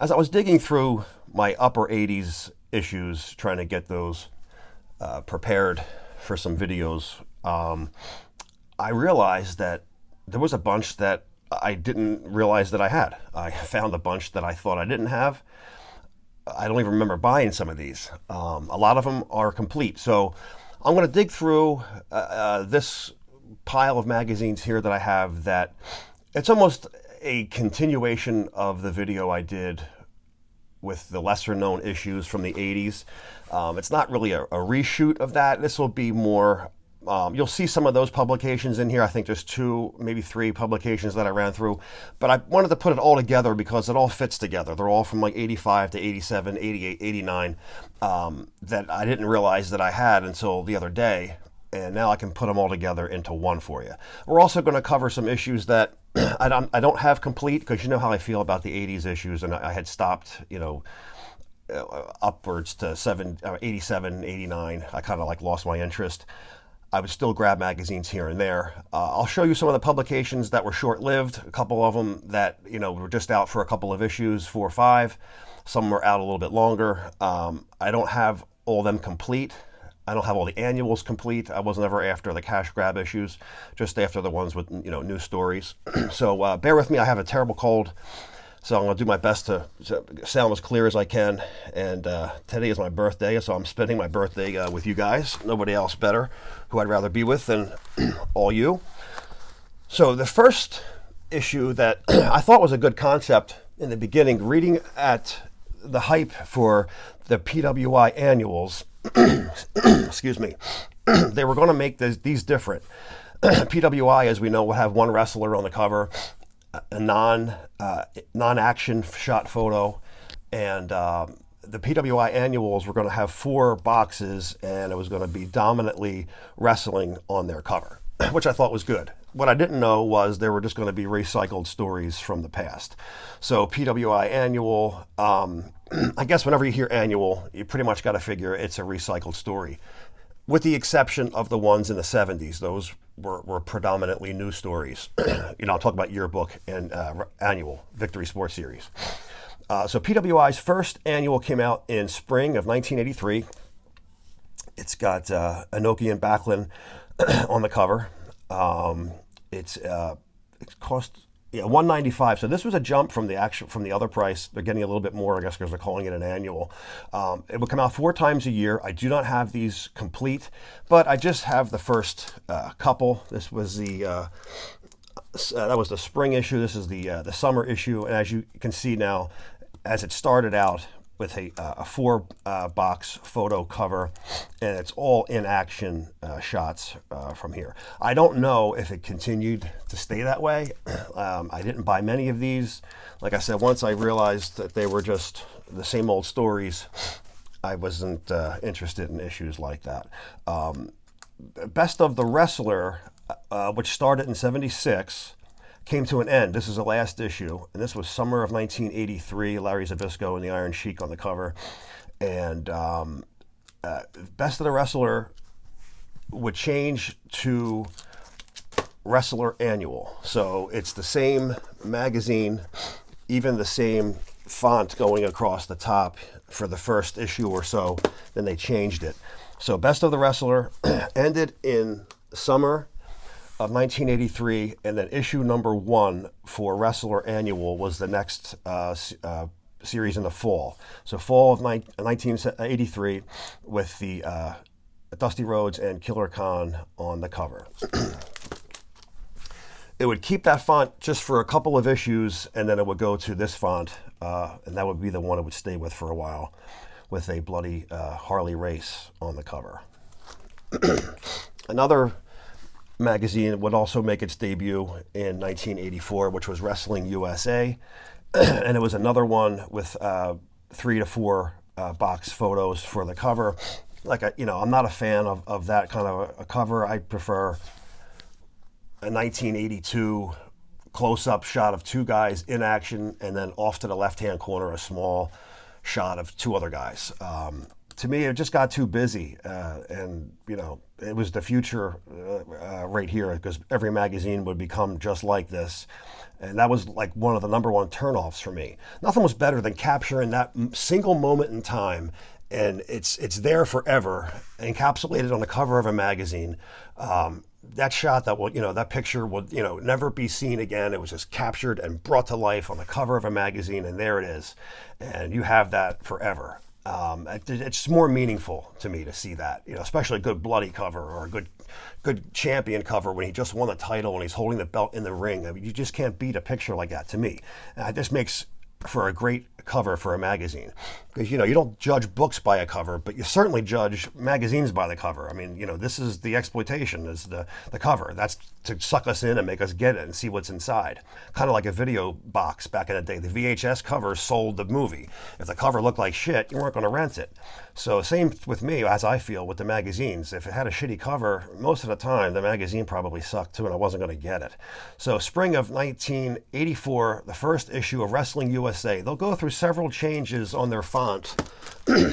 As I was digging through my upper 80s issues, trying to get those prepared for some videos, I realized that there was a bunch that I didn't realize that I had. I found a bunch that I thought I didn't have. I don't even remember buying some of these. A lot of them are complete. So I'm going to dig through this pile of magazines here that I have that it's almost a continuation of the video I did with the lesser known issues from the 80s. It's not really a reshoot of that. This will be more, you'll see some of those publications in here. I think there's 2, maybe 3 publications that I ran through, but I wanted to put it all together because it all fits together. They're all from like 85 to 87, 88, 89 that I didn't realize that I had until the other day. And now I can put them all together into one for you. We're also going to cover some issues that I don't have complete, because you know how I feel about the 80s issues, and I had stopped, upwards to 87, 89. I kind of like lost my interest. I would still grab magazines here and there. I'll show you some of the publications that were short-lived, a couple of them that were just out for a couple of issues, 4 or 5. Some were out a little bit longer. I don't have all of them complete. I don't have all the annuals complete. I wasn't ever after the cash grab issues, just after the ones with new stories. So bear with me. I have a terrible cold, so I'm going to do my best to sound as clear as I can. And today is my birthday, so I'm spending my birthday with you guys. Nobody else better who I'd rather be with than all you. So the first issue that I thought was a good concept in the beginning, reading at the hype for the PWI annuals, excuse me, they were going to make these different. PWI, as we know, will have one wrestler on the cover, a non-action shot photo, and the PWI annuals were going to have 4 boxes, and it was going to be dominantly wrestling on their cover, which I thought was good. What I didn't know was there were just going to be recycled stories from the past. So PWI annual, I guess whenever you hear annual, you pretty much got to figure it's a recycled story, with the exception of the ones in the 70s. Those were predominantly new stories. I'll talk about yearbook and annual, Victory Sports Series. So PWI's first annual came out in spring of 1983. It's got Inoki and Backlund on the cover. It cost $195. So this was a jump from the other price. They're getting a little bit more, I guess, because they're calling it an annual. It would come out 4 times a year. I do not have these complete, but I just have the first couple. This was that was the spring issue. This is the summer issue, and as you can see now, as it started out with a 4-box photo cover, and it's all in action shots from here. I don't know if it continued to stay that way. I didn't buy many of these. Like I said, once I realized that they were just the same old stories, I wasn't interested in issues like that. Best of the Wrestler, which started in '76, came to an end. This is the last issue, and this was summer of 1983. Larry Zbyszko and the Iron Sheik on the cover. And Best of the Wrestler would change to Wrestler Annual. So it's the same magazine, even the same font going across the top for the first issue or so. Then they changed it. So Best of the Wrestler ended in summer of 1983, and then issue number 1 for Wrestler Annual was the next series in the fall. So fall of 1983 with the Dusty Rhodes and Killer Khan on the cover. It would keep that font just for a couple of issues, and then it would go to this font, and that would be the one it would stay with for a while, with a bloody Harley race on the cover. Another magazine would also make its debut in 1984, which was Wrestling USA, and it was another one with 3 to 4 box photos for the cover. I'm not a fan of that kind of a cover. I prefer a 1982 close-up shot of 2 guys in action, and then off to the left-hand corner, a small shot of 2 other guys. To me, it just got too busy, and it was the future right here, because every magazine would become just like this, And that was like one of the number one turnoffs for me. Nothing was better than capturing that single moment in time, and it's there forever, encapsulated on the cover of a magazine. That shot, that will, that picture would, never be seen again. It was just captured and brought to life on the cover of a magazine, and there it is, and you have that forever. It's more meaningful to me to see that, especially a good bloody cover or a good champion cover when he just won the title and he's holding the belt in the ring. I mean, you just can't beat a picture like that to me. And it just makes for a great cover for a magazine, because you don't judge books by a cover, but you certainly judge magazines by the cover. I mean, this is the exploitation, is the cover. That's to suck us in and make us get it and see what's inside, kind of like a video box back in the day. The VHS cover sold the movie. If the cover looked like shit, you weren't going to rent it. So same with me, as I feel with the magazines. If it had a shitty cover, most of the time the magazine probably sucked too, and I wasn't going to get it. So spring of 1984, the first issue of Wrestling USA. They'll go through several changes on their font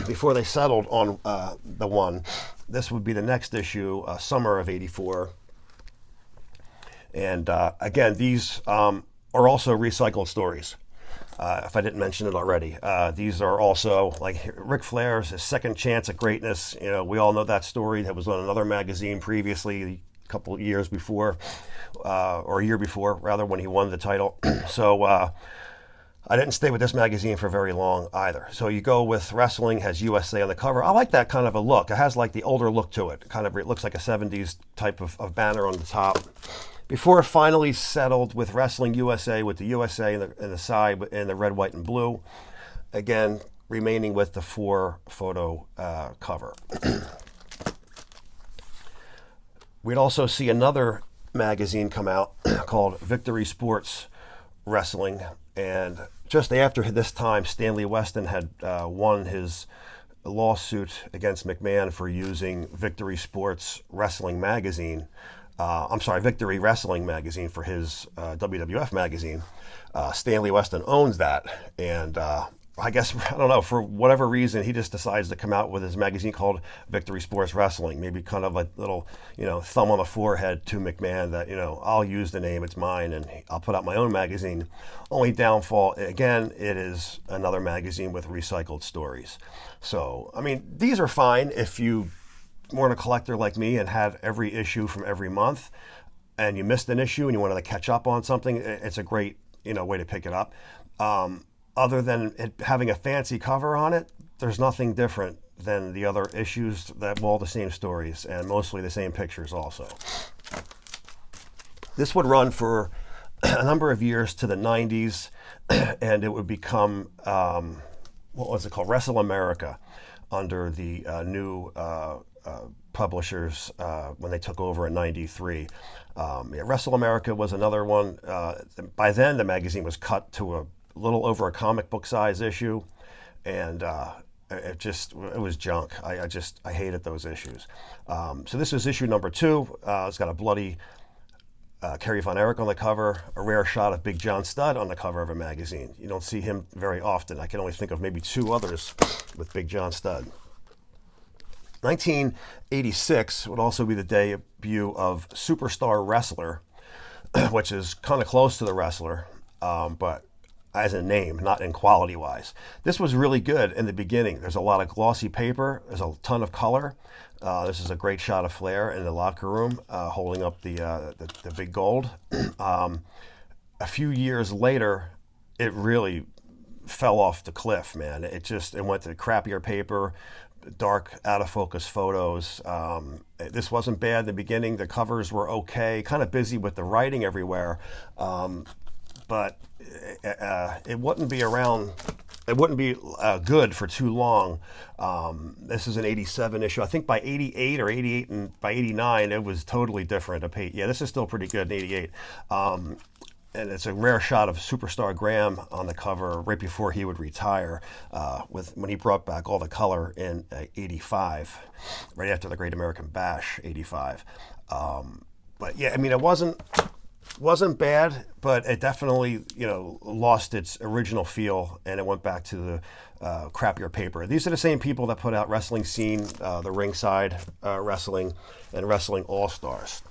before they settled on the one. This would be the next issue, summer of '84. And again, these are also recycled stories. If I didn't mention it already, these are also like Ric Flair's his second chance at greatness. We all know that story. That was on another magazine previously, a couple of years before, or a year before, rather, when he won the title. So I didn't stay with this magazine for very long either. So you go with Wrestling, has USA on the cover. I like that kind of a look. It has like the older look to it. It looks like a 70s type of banner on the top. Before it finally settled with Wrestling USA, with the USA in the side in the red, white, and blue. Again, remaining with the 4-photo cover. We'd also see another magazine come out called Victory Sports Wrestling. And just after this time, Stanley Weston had won his lawsuit against McMahon for using Victory Sports Wrestling magazine. Victory Wrestling magazine for his WWF magazine. Stanley Weston owns that, and I guess, I don't know, for whatever reason, he just decides to come out with his magazine called Victory Sports Wrestling. Maybe kind of a little, thumb on the forehead to McMahon that, I'll use the name, it's mine, and I'll put out my own magazine. Only downfall, again, it is another magazine with recycled stories. So, I mean, these are fine if you weren't a collector like me and had every issue from every month, and you missed an issue and you wanted to catch up on something. It's a great, way to pick it up. Other than it having a fancy cover on it, there's nothing different than the other issues that were all the same stories and mostly the same pictures also. This would run for a number of years to the 90s, and it would become, what was it called? Wrestle America, under the new publishers when they took over in '93. Wrestle America was another one. By then, the magazine was cut to a little over a comic book size issue, and it was junk. I hated those issues. So this is issue number 2. It's got a bloody Kerry Von Erich on the cover, a rare shot of Big John Studd on the cover of a magazine. You don't see him very often. I can only think of maybe 2 others with Big John Studd. 1986 would also be the debut of Superstar Wrestler, which is kind of close to the Wrestler, but as a name, not in quality-wise. This was really good in the beginning. There's a lot of glossy paper. There's a ton of color. This is a great shot of Flair in the locker room holding up the big gold. A few years later, it really fell off the cliff, man. It went to crappier paper, dark, out-of-focus photos. This wasn't bad in the beginning. The covers were okay, kind of busy with the writing everywhere. But it wouldn't be around. It wouldn't be good for too long. This is an '87 issue. I think by '88 or '88 and by '89, it was totally different. Yeah, this is still pretty good in '88. And it's a rare shot of Superstar Graham on the cover right before he would retire, when he brought back all the color in '85, right after the Great American Bash '85. But yeah, I mean, it wasn't bad, but it definitely, lost its original feel, and it went back to the crappier paper. These are the same people that put out Wrestling Scene, the Ringside Wrestling, and Wrestling All-Stars.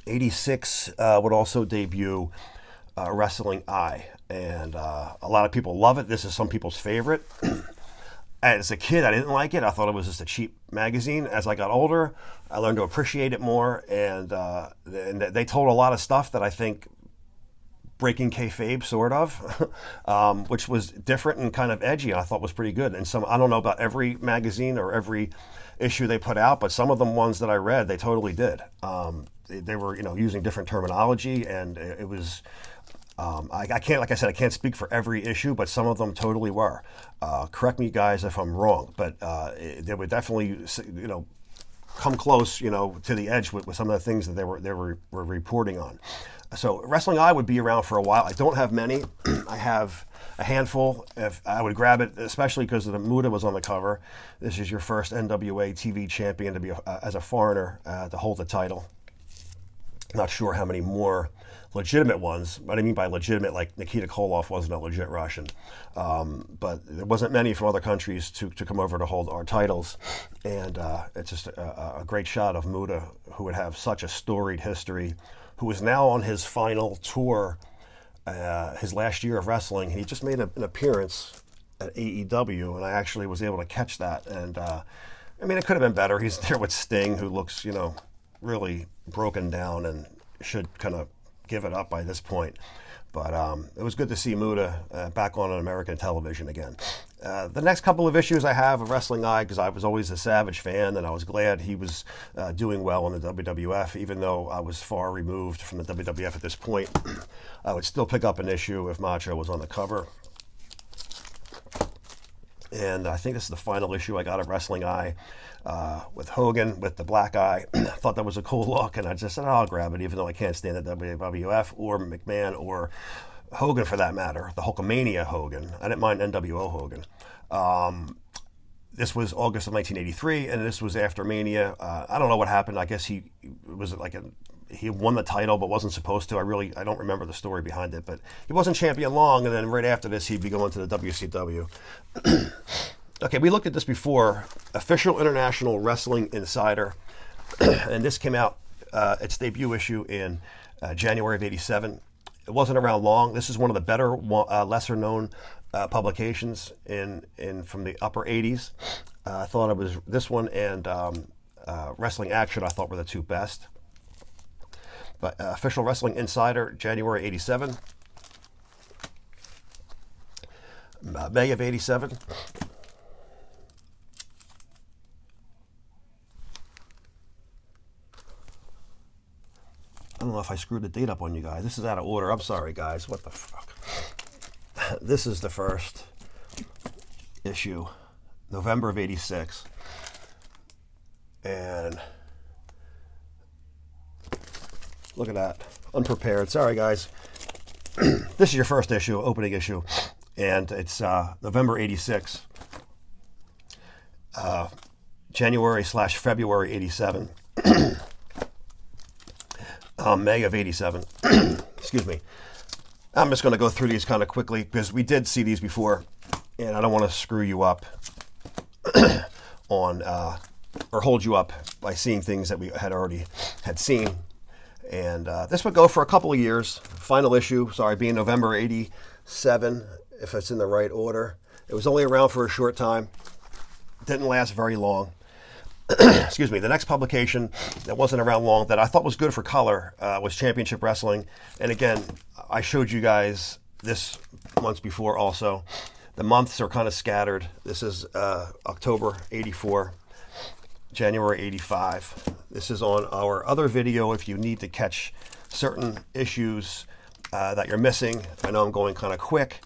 '86 would also debut Wrestling Eye, and a lot of people love it. This is some people's favorite. As a kid, I didn't like it. I thought it was just a cheap magazine. As I got older, I learned to appreciate it more, and they told a lot of stuff that I think breaking kayfabe, sort of, which was different and kind of edgy. I thought was pretty good. And some, I don't know about every magazine or every issue they put out, but some of them ones that I read, they totally did. They were, using different terminology, and it was. I can't, like I said, I can't speak for every issue, but some of them totally were. Correct me, guys, if I'm wrong, but they would definitely, come close, to the edge with some of the things that they were reporting on. So Wrestling Eye would be around for a while. I don't have many. I have a handful. If I would grab it, especially because the Muta was on the cover. This is your first NWA TV champion to be as a foreigner to hold the title. Not sure how many more legitimate ones. What I mean by legitimate, like Nikita Koloff wasn't a legit Russian. But there wasn't many from other countries to come over to hold our titles. And it's just a great shot of Muta, who would have such a storied history, who is now on his final tour, his last year of wrestling. He just made an appearance at AEW, and I actually was able to catch that. And it could have been better. He's there with Sting, who looks, really broken down and should kind of give it up by this point. But it was good to see Muta back on American television again. The next couple of issues I have of Wrestling Eye, because I was always a Savage fan, and I was glad he was doing well in the WWF, even though I was far removed from the WWF at this point. I would still pick up an issue if Macho was on the cover. And I think this is the final issue I got of Wrestling Eye with Hogan with the black eye. I thought that was a cool look, and I just said, I'll grab it, even though I can't stand the WWF or McMahon or Hogan for that matter, the Hulkamania Hogan. I didn't mind NWO Hogan. This was August of 1983, and this was after Mania. I don't know what happened. I guess he won the title but wasn't supposed to. I don't remember the story behind it, but he wasn't champion long, and then right after this he'd be going to the WCW. Okay, we looked at this before. Official International Wrestling Insider, and this came out, its debut issue in January of '87. It wasn't around long. This is one of the better, lesser known publications from the upper '80s. I thought it was this one and Wrestling Action. I thought were the two best. But Official Wrestling Insider, January '87, May of '87. I don't know if I screwed the date up on you guys. This is out of order. I'm sorry, guys. What the fuck? This is the first issue, November of '86. And look at that. Unprepared. Sorry, guys. This is your first issue, opening issue. And it's November '86. January/February '87. May of '87. Excuse me. I'm just going to go through these kind of quickly because we did see these before, and I don't want to screw you up on or hold you up by seeing things that we had already seen. And this would go for a couple of years. Final issue, being November '87, if it's in the right order. It was only around for a short time. Didn't last very long. Excuse me. The next publication that wasn't around long that I thought was good for color was Championship Wrestling. And again, I showed you guys this once before also. The months are kind of scattered. This is October '84, January '85. This is on our other video if you need to catch certain issues that you're missing. I know I'm going kind of quick,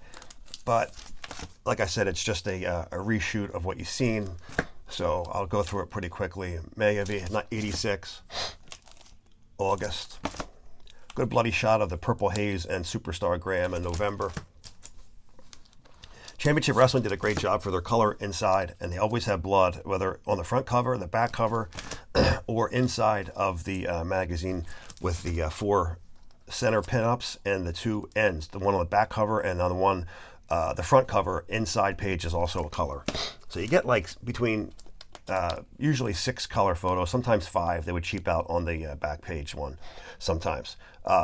but like I said, it's just a reshoot of what you've seen. So I'll go through it pretty quickly. May of '86, August. Good bloody shot of the Purple Haze and Superstar Graham in November. Championship Wrestling did a great job for their color inside, and they always have blood, whether on the front cover, the back cover, or inside of the magazine with the 4 center pinups and the 2 ends. The one on the back cover and on the one, the front cover, inside page is also a color. So you get like between usually 6 color photos, sometimes 5. They would cheap out on the back page one sometimes.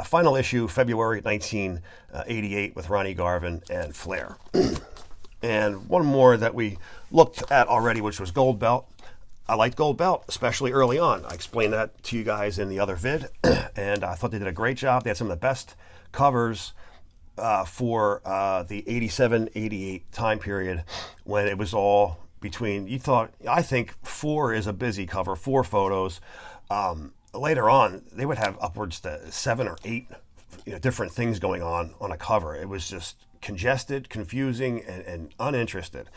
Final issue, February 1988, with Ronnie Garvin and Flair. And one more that we looked at already, which was Gold Belt. I liked Gold Belt, especially early on. I explained that to you guys in the other vid, and I thought they did a great job. They had some of the best covers for the 87-88 time period, when it was all between, I think 4 is a busy cover, 4 photos. Later on, they would have upwards to 7 or 8 different things going on a cover. It was just congested, confusing, and uninterested.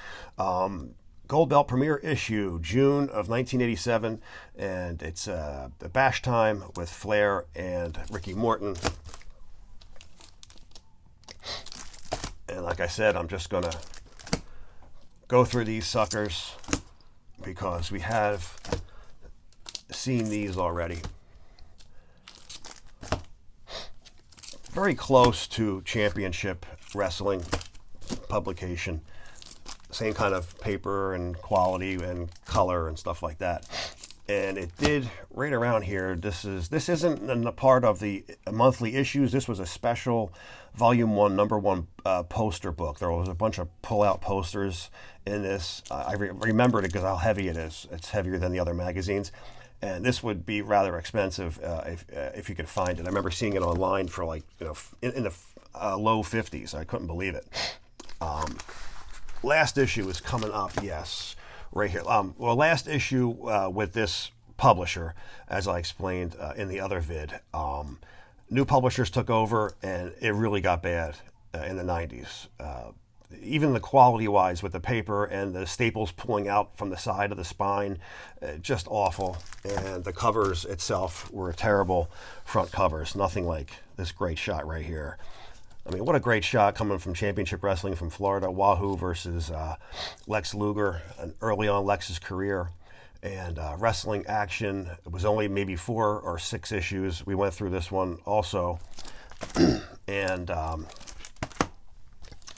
Gold Belt premiere issue, June of 1987, and it's the Bash Time with Flair and Ricky Morton. And like I said, I'm just gonna go through these suckers because we have seen these already. Very close to Championship Wrestling publication. Same kind of paper and quality and color and stuff like that. And it did right around here. This isn't a part of the monthly issues. This was a special volume 1, number 1 poster book. There was a bunch of pull-out posters in this. I remembered it because how heavy it is. It's heavier than the other magazines. And this would be rather expensive if you could find it. I remember seeing it online for like, in the low 50s. I couldn't believe it. Last issue is coming up, yes, right here. Well, last issue with this publisher, as I explained in the other vid. New publishers took over, and it really got bad in the 90s. Even the quality-wise with the paper and the staples pulling out from the side of the spine, just awful. And the covers itself were terrible front covers. Nothing like this great shot right here. I mean, what a great shot coming from Championship Wrestling from Florida. Wahoo versus Lex Luger, and early on Lex's career. And wrestling action. It was only maybe 4 or 6 issues. We went through this one also. And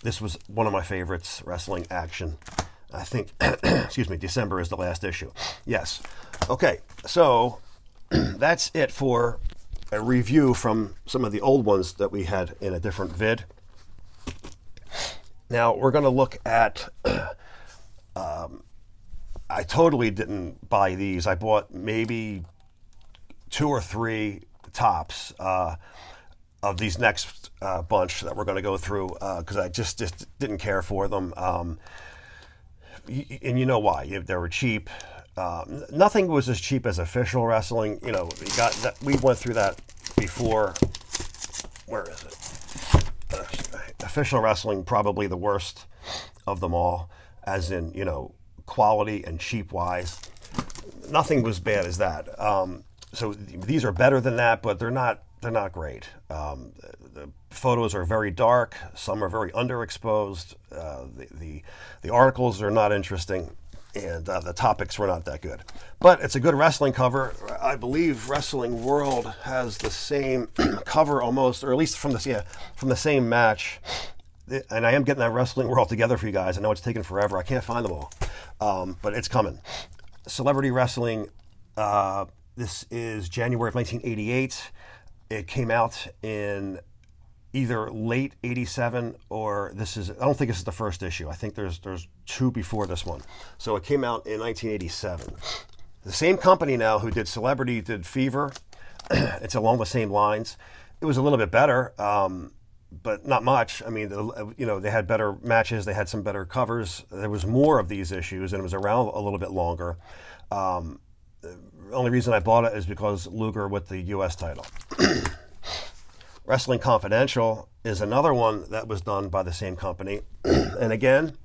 this was one of my favorites, wrestling action. I think, excuse me, December is the last issue. Yes. Okay, so that's it for a review from some of the old ones that we had in a different vid. Now we're going to look at, I totally didn't buy these. I bought maybe 2 or 3 tops of these next bunch that we're going to go through because I just didn't care for them. And you know why? They were cheap. Nothing was as cheap as official wrestling. We went through that before. Where is it? Official wrestling, probably the worst of them all, as in, quality and cheap wise. Nothing was bad as that. So these are better than that, but they're not great. The photos are very dark. Some are very underexposed. The articles are not interesting, and the topics were not that good. But it's a good wrestling cover. I believe Wrestling World has the same cover almost, or at least from the same match. And I am getting that Wrestling World together for you guys. I know it's taken forever. I can't find them all, but it's coming. Celebrity Wrestling. This is January of 1988. It came out in either late 87 or I don't think this is the first issue. I think there's 2 before this one. So it came out in 1987. The same company now who did Celebrity did Fever. It's along the same lines. It was a little bit better, but not much. I mean, they had better matches. They had some better covers. There was more of these issues, and it was around a little bit longer. The only reason I bought it is because Luger with the U.S. title. Wrestling Confidential is another one that was done by the same company. And again,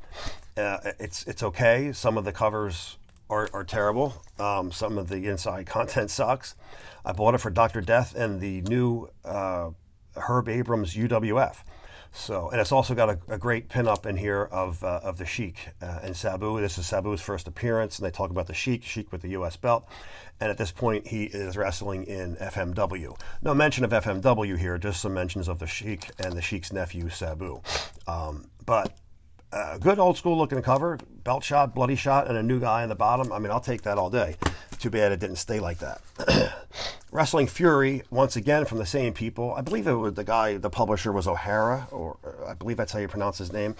it's okay. Some of the covers are terrible. Some of the inside content sucks. I bought it for Dr. Death and the new Herb Abrams UWF. So, and it's also got a great pinup in here of the Sheik and Sabu. This is Sabu's first appearance, and they talk about the Sheik with the U.S. belt. And at this point, he is wrestling in FMW. No mention of FMW here, just some mentions of the Sheik and the Sheik's nephew, Sabu. But Good old school looking cover, belt shot, bloody shot, and a new guy in the bottom. I mean, I'll take that all day. Too bad it didn't stay like that. Wrestling Fury, once again from the same people. I believe it was the publisher was O'Hara, or I believe that's how you pronounce his name,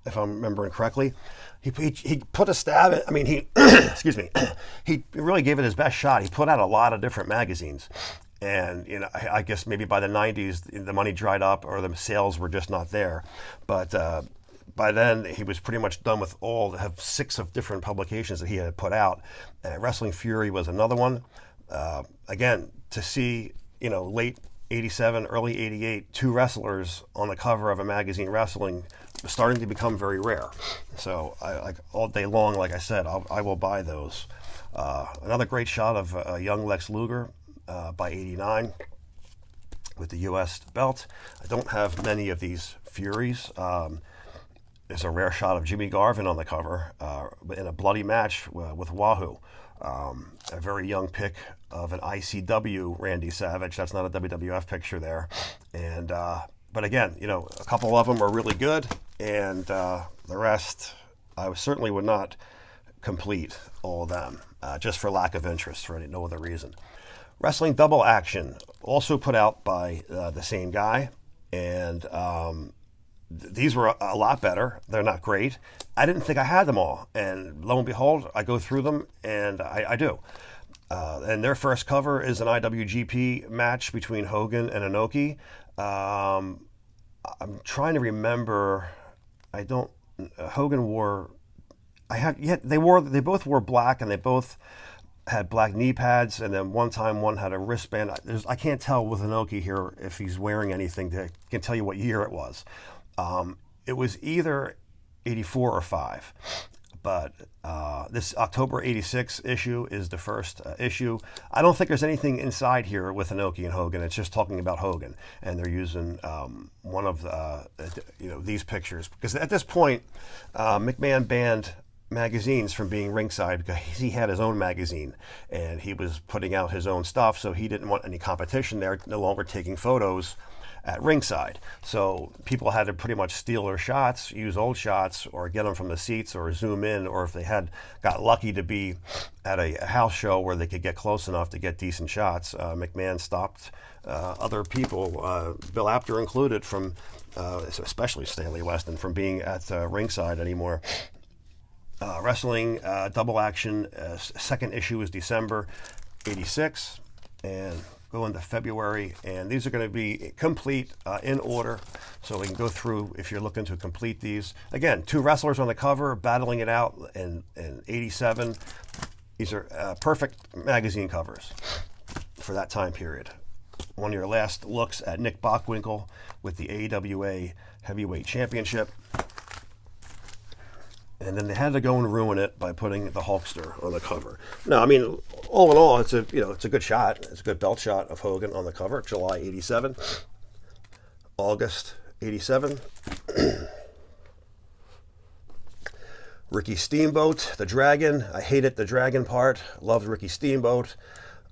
if I'm remembering correctly. He put a stab at, I mean, he, excuse me, he really gave it his best shot. He put out a lot of different magazines. And, I guess maybe by the 90s, the money dried up or the sales were just not there. But by then, he was pretty much done with have 6 of different publications that he had put out. Wrestling Fury was another one. Again, to see, late 87, early 88, 2 wrestlers on the cover of a magazine wrestling was starting to become very rare. So like all day long, like I said, I will buy those. Another great shot of young Lex Luger by 89 with the U.S. belt. I don't have many of these Furies. There's a rare shot of Jimmy Garvin on the cover in a bloody match with Wahoo. A very young pick of an ICW Randy Savage. That's not a WWF picture there. And but again, a couple of them are really good, and the rest I certainly would not complete all of them just for lack of interest, for no other reason. Wrestling Double Action, also put out by the same guy, and these were a lot better. They're not great. I didn't think I had them all, and lo and behold, I go through them, and I do. And their first cover is an IWGP match between Hogan and Inoki. I'm trying to remember. Hogan wore. They both wore black, and they both had black knee pads, and then one time one had a wristband. I can't tell with Inoki here if he's wearing anything. I can tell you what year it was. It was either 84 or 5, but this October 86 issue is the first issue. I don't think there's anything inside here with Inoki and Hogan. It's just talking about Hogan, and they're using one of the, these pictures, because at this point, McMahon banned magazines from being ringside because he had his own magazine and he was putting out his own stuff, so he didn't want any competition there, no longer taking photos at ringside. So people had to pretty much steal their shots, use old shots, or get them from the seats, or zoom in, or if they got lucky to be at a house show where they could get close enough to get decent shots, McMahon stopped other people, Bill Apter included, from especially Stanley Weston, from being at ringside anymore. Wrestling Double Action, second issue is December 86, and go into February, and these are going to be complete in order, so we can go through if you're looking to complete these. Again, 2 wrestlers on the cover battling it out in 87. These are perfect magazine covers for that time period. One of your last looks at Nick Bockwinkel with the AWA Heavyweight Championship. And then they had to go and ruin it by putting the Hulkster on the cover. No, I mean, all in all, it's a good shot. It's a good belt shot of Hogan on the cover. July 87, August 87. Ricky Steamboat, the Dragon. I hated the Dragon part. Loved Ricky Steamboat.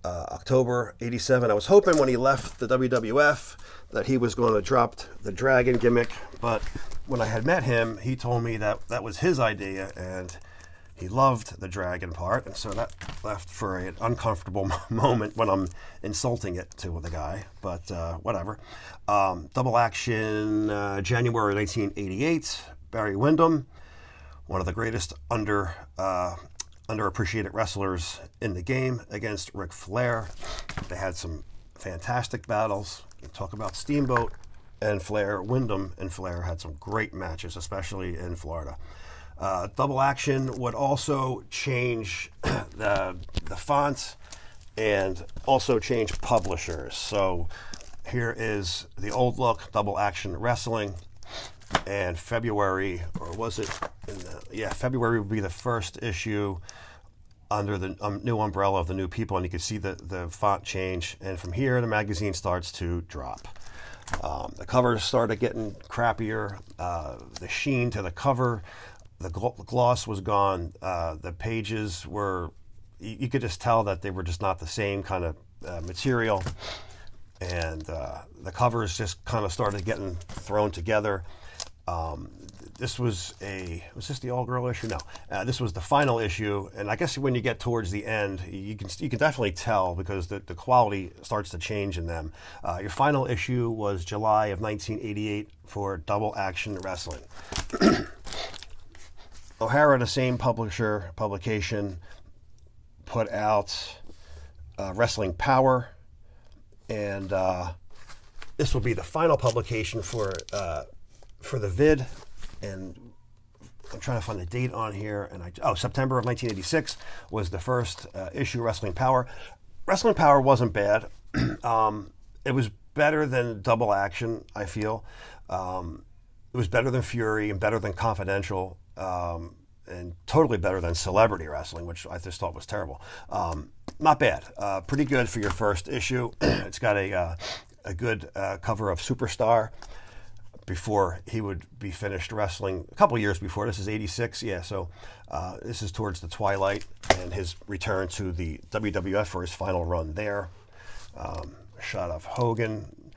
October 87. I was hoping when he left the WWF that he was going to drop the Dragon gimmick, but when I had met him, he told me that that was his idea, and he loved the Dragon part, and so that left for an uncomfortable moment when I'm insulting it to the guy, but whatever. Double Action, January 1988, Barry Windham, one of the greatest underappreciated wrestlers in the game, against Ric Flair. They had some fantastic battles. We talk about Steamboat and Flair. Windham and Flair had some great matches, especially in Florida. Double Action would also change the fonts and also change publishers. So here is the old look, Double Action Wrestling. And February, or was it? February would be the first issue under the new umbrella of the New People, and you can see the font change. And from here, the magazine starts to drop. The covers started getting crappier. The sheen to the cover, the gloss was gone. The pages were, you could just tell that they were just not the same kind of material. And the covers just kind of started getting thrown together. this was this the all-girl issue? No, this was the final issue, and I guess when you get towards the end, you can definitely tell because the quality starts to change in them. Your final issue was July of 1988 for Double Action Wrestling. O'Hara, the same publication, put out Wrestling Power, and this will be the final publication for the vid. And I'm trying to find the date on here, and September of 1986 was the first issue, Wrestling Power. Wrestling Power wasn't bad. It was better than Double Action, I feel. It was better than Fury and better than Confidential, and totally better than Celebrity Wrestling, which I just thought was terrible. Not bad. Pretty good for your first issue. It's got a good cover of Superstar before he would be finished wrestling a couple years before. This is 86, yeah, so this is towards the twilight and his return to the WWF for his final run there. Shot of Hogan.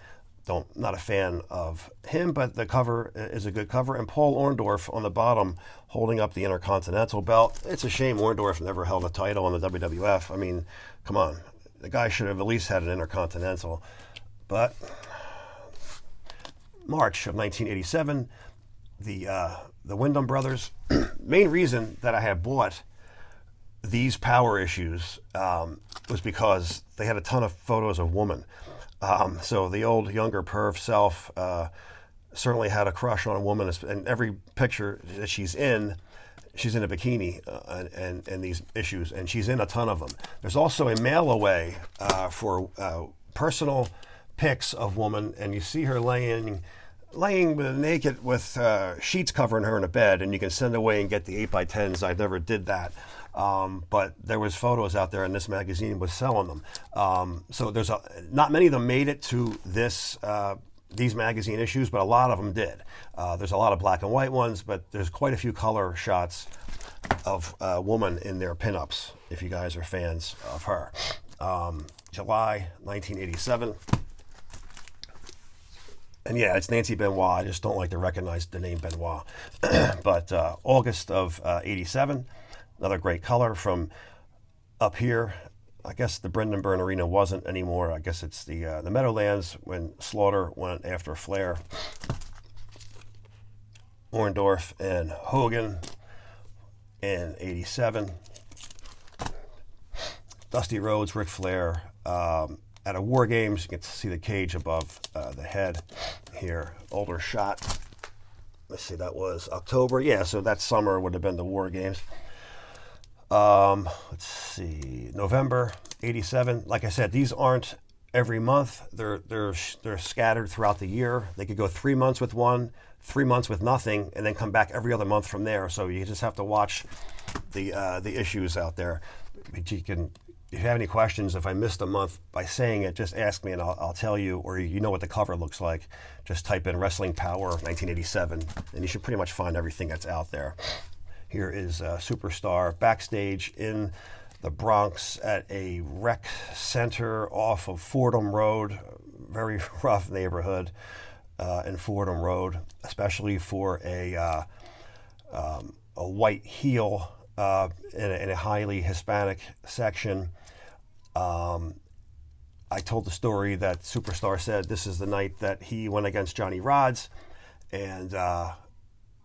Not a fan of him, but the cover is a good cover. And Paul Orndorff on the bottom holding up the Intercontinental belt. It's a shame Orndorff never held a title in the WWF. I mean, come on. The guy should have at least had an Intercontinental. But March of 1987, the Wyndham brothers. Main reason that I had bought these Power issues was because they had a ton of photos of women. So the old younger perv self certainly had a crush on a woman, and every picture that she's in a bikini and these issues, and she's in a ton of them. There's also a mail away for personal pics of woman, and you see her laying naked with sheets covering her in a bed, and you can send away and get the 8x10s. I never did that. But there was photos out there, and this magazine was selling them. So there's not many of them made it to these magazine issues, but a lot of them did. There's a lot of black and white ones, but there's quite a few color shots of a woman in their pinups, if you guys are fans of her. July 1987. And yeah, it's Nancy Benoit. I just don't like to recognize the name Benoit. But August of 87. Another great color from up here. I guess the Brendan Byrne Arena wasn't anymore. I guess it's the Meadowlands when Slaughter went after Flair. Orndorff and Hogan in 87. Dusty Rhodes, Ric Flair at a War Games. You can see the cage above the head here. Older shot. Let's see, that was October. Yeah, so that summer would have been the War Games. Let's see, November 87. Like I said, these aren't every month. They're scattered throughout the year. They could go 3 months with one, 3 months with nothing, and then come back every other month from there. So you just have to watch the issues out there. But if you have any questions, if I missed a month by saying it, just ask me and I'll tell you, or you know what the cover looks like. Just type in Wrestling Power 1987, and you should pretty much find everything that's out there. Here is Superstar backstage in the Bronx at a rec center off of Fordham Road. Very rough neighborhood in Fordham Road, especially for a white heel in a highly Hispanic section. I told the story that Superstar said this is the night that he went against Johnny Rodz, and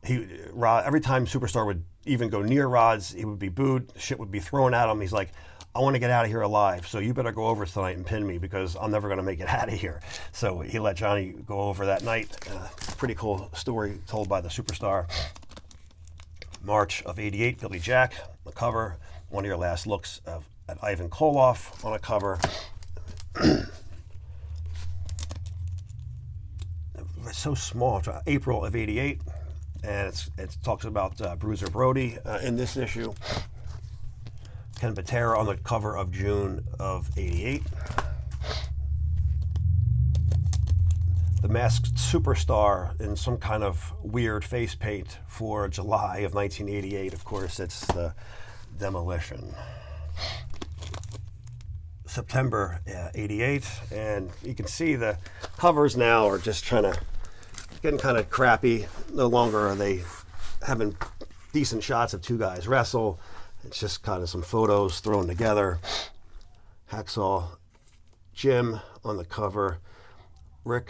every time Superstar would even go near Rodz, he would be booed, shit would be thrown at him. He's like, I want to get out of here alive, so you better go over tonight and pin me because I'm never going to make it out of here. So he let Johnny go over that night. Pretty cool story told by the Superstar. March of 88, Billy Jack, the cover. One of your last looks at Ivan Koloff on a cover. It's so small. April of 88. And it talks about Bruiser Brody in this issue. Ken Patera on the cover of June of 88. The Masked Superstar in some kind of weird face paint for July of 1988. Of course, it's the Demolition. September 88. And you can see the covers now are just getting kind of crappy. No longer are they having decent shots of two guys wrestle. It's just kind of some photos thrown together. Hacksaw Jim on the cover, Rick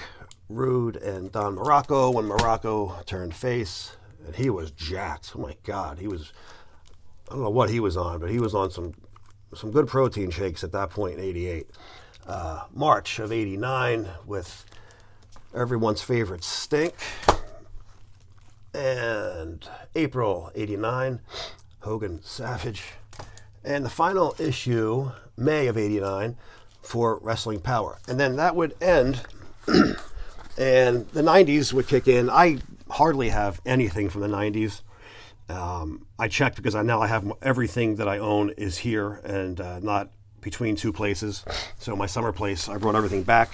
Rude and Don Morocco when Morocco turned face, and he was jacked. Oh my God, he was, I don't know what he was on, but he was on some good protein shakes at that point in '88. March of '89 with everyone's favorite Stink, and April '89, Hogan Savage, and the final issue, May of '89, for Wrestling Power. And then that would end, and the '90s would kick in. I hardly have anything from the '90s. I checked because I have everything that I own is here and not between two places. So my summer place, I brought everything back.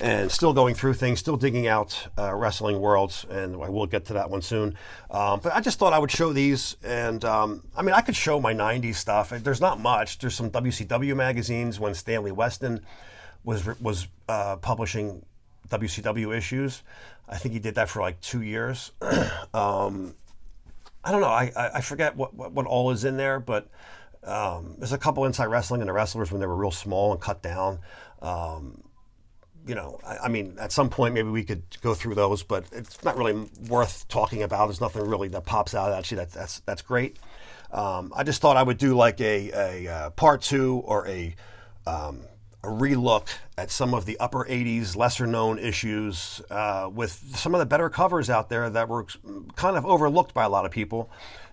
And still going through things, still digging out Wrestling Worlds, and I will get to that one soon. But I just thought I would show these, and I mean, I could show my '90s stuff. There's not much. There's some WCW magazines when Stanley Weston was publishing WCW issues. I think he did that for like 2 years. I don't know. I forget what all is in there, but there's a couple Inside Wrestling and the Wrestlers when they were real small and cut down. You know, I mean, at some point maybe we could go through those, but it's not really worth talking about. There's nothing really that pops out. Actually, that's great. I just thought I would do like a part two or a relook at some of the upper '80s, lesser known issues with some of the better covers out there that were kind of overlooked by a lot of people.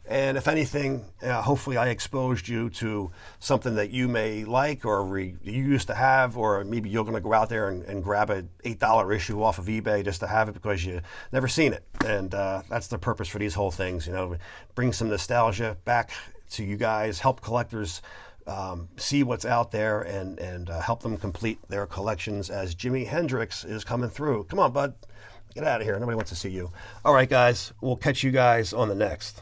And if anything, hopefully I exposed you to something that you may like or you used to have, or maybe you're going to go out there and grab an $8 issue off of eBay just to have it because you never seen it. And that's the purpose for these whole things, you know, bring some nostalgia back to you guys, help collectors see what's out there and help them complete their collections as Jimi Hendrix is coming through. Come on, bud. Get out of here. Nobody wants to see you. All right, guys. We'll catch you guys on the next.